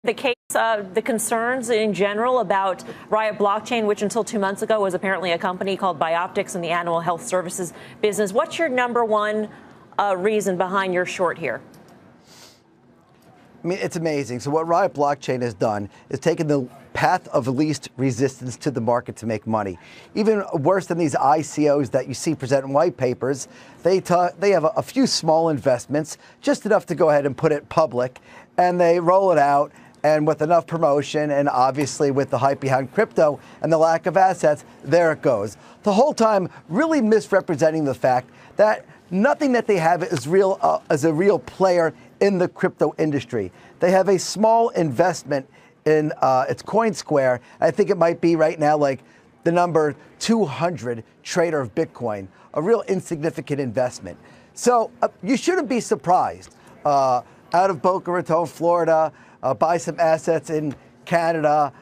the case, the concerns in general about Riot Blockchain, which until 2 months ago was apparently a company called Bioptics in the animal health services business. What's your number one reason behind your short here? I mean, it's amazing. So what Riot Blockchain has done is taken the path of least resistance to the market to make money. Even worse than these ICOs that you see present in white papers, they have a few small investments, just enough to go ahead and put it public, and they roll it out. And with enough promotion, and obviously with the hype behind crypto and the lack of assets, there it goes. The whole time really misrepresenting the fact that nothing that they have is real as a real player in the crypto industry. They have a small investment in it's CoinSquare. I think it might be right now like the number 200 trader of Bitcoin, a real insignificant investment. So you shouldn't be surprised. Out of Boca Raton, Florida, buy some assets in Canada,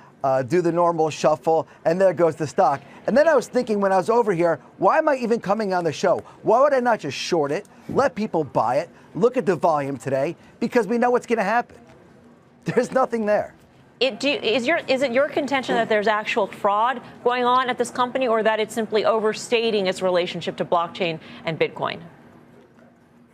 do the normal shuffle, and there goes the stock. And then I was thinking when I was over here, why am I even coming on the show? Why would I not just short it, let people buy it, look at the volume today, because we know what's going to happen. There's nothing there. Is it your contention that there's actual fraud going on at this company, or that it's simply overstating its relationship to blockchain and Bitcoin?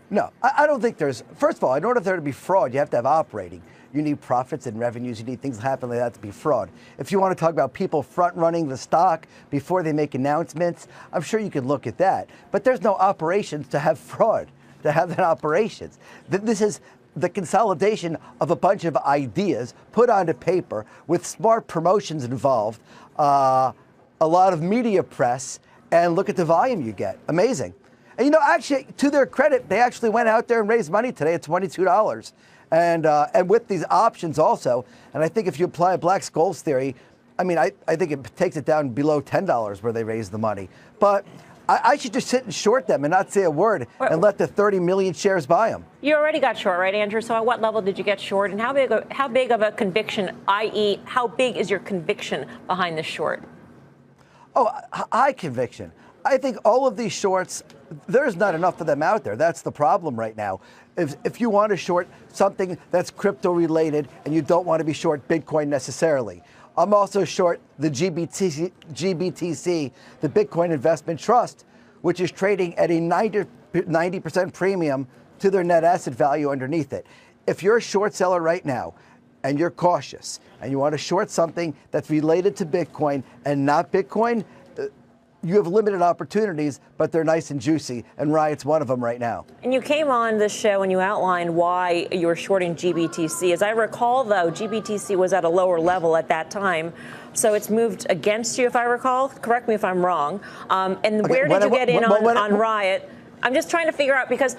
No, I don't think there's, first of all, in order for there to be fraud, you have to have operating. You need profits and revenues. You need things happen like that to be fraud. If you want to talk about people front-running the stock before they make announcements, I'm sure you could look at that. But there's no operations to have fraud, to have that operations. This is the consolidation of a bunch of ideas put onto paper with smart promotions involved, a lot of media press, and look at the volume you get. Amazing. And, you know, actually, to their credit, they actually went out there and raised money today at $22. And with these options also, and I think if you apply a Black Scholes theory, I mean, I think it takes it down below $10 where they raise the money. But I should just sit and short them and not say a word and let the 30 million shares buy them. You already got short, right, Andrew? So at what level did you get short, and how big of a conviction, i.e., how big is your conviction behind this short? Oh, high conviction. I think all of these shorts, there's not enough of them out there. That's the problem right now. If you want to short something that's crypto related and you don't want to be short Bitcoin necessarily. I'm also short the GBTC, the Bitcoin Investment Trust, which is trading at a 90% premium to their net asset value underneath it. If you're a short seller right now and you're cautious and you want to short something that's related to Bitcoin and not Bitcoin, you have limited opportunities, but they're nice and juicy, and Riot's one of them right now. And you came on this show and you outlined why you were shorting GBTC. As I recall, though, GBTC was at a lower level at that time, so it's moved against you, if I recall. Correct me if I'm wrong. And where did you get in on Riot? I'm just trying to figure out, because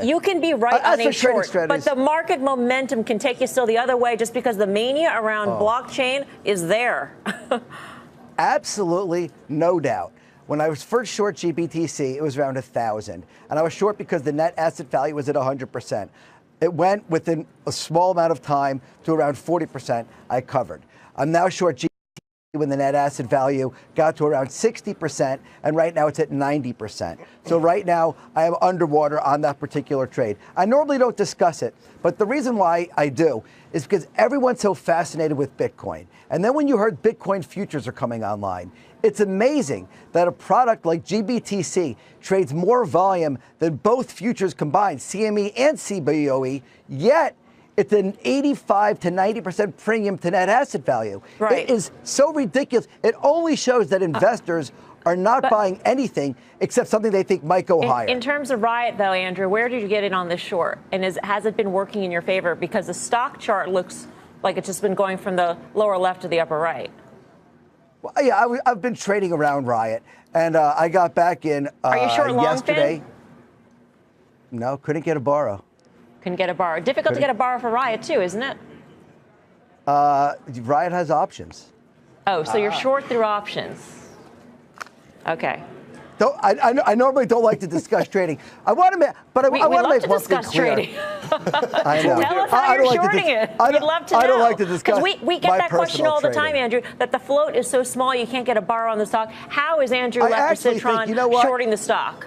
you can be right on a short, but the market momentum can take you still the other way just because the mania around blockchain is there. Absolutely, no doubt. When I was first short GBTC, it was around 1,000. And I was short because the net asset value was at 100%. It went within a small amount of time to around 40% I covered. I'm now short GBTC when the net asset value got to around 60%, and right now it's at 90%. So right now I am underwater on that particular trade. I normally don't discuss it, but the reason why I do is because everyone's so fascinated with Bitcoin. And then when you heard Bitcoin futures are coming online, it's amazing that a product like GBTC trades more volume than both futures combined, CME and CBOE, yet it's an 85 to 90% premium to net asset value. Right. It is so ridiculous. It only shows that investors are not buying anything except something they think might go higher. In terms of Riot, though, Andrew, where did you get in on this short? And has it been working in your favor? Because the stock chart looks like it's just been going from the lower left to the upper right. Well, yeah, I've been trading around Riot, and I got back in Are you short yesterday. Long No, couldn't get a borrow. Couldn't get a borrow. Difficult to get a borrow for Riot, too, isn't it? Riot has options. Oh, so you're short through options. Okay. I normally don't like to discuss trading. I want to, but I want to make one thing clear. Trading. I know. Tell us how you're shorting it. We'd love to know. I don't like to discuss. We get that question all the time, Andrew, that the float is so small you can't get a borrow on the stock. How is Andrew left for Citron shorting the stock?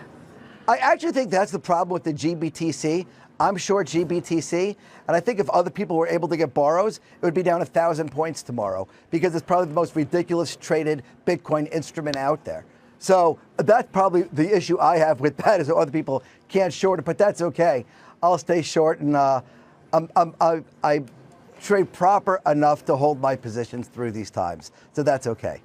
I actually think that's the problem with the GBTC. I'm short GBTC, and I think if other people were able to get borrows, it would be down 1,000 points tomorrow because it's probably the most ridiculous traded Bitcoin instrument out there. So that's probably the issue I have with that is that other people can't short it, but that's okay. I'll stay short, and I trade proper enough to hold my positions through these times, so that's okay.